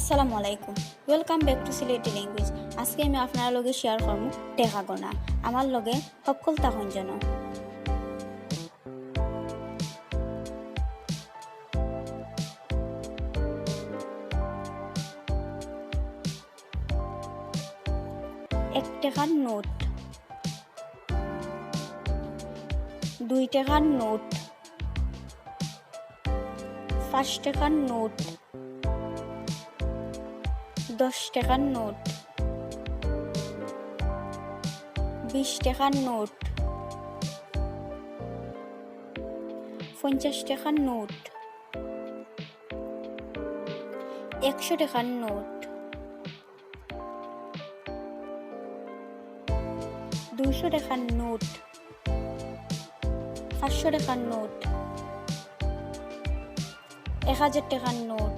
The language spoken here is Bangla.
আসসালামু আলাইকুম, welcome back to Sylheti language. আজকে আমি আপনার লগে শেয়ার করবো টেকা গোনা। আমার লগে সকল তাহন যেন এক টাকার নোট, 2 টাকার নোট, 5 টাকার নোট, 10 টাকার নোট, 20 টাকার নোট, 50 টাকার নোট, 100 টাকার নোট, 200 টাকার নোট, 500 টাকার নোট, 1000 টাকার নোট,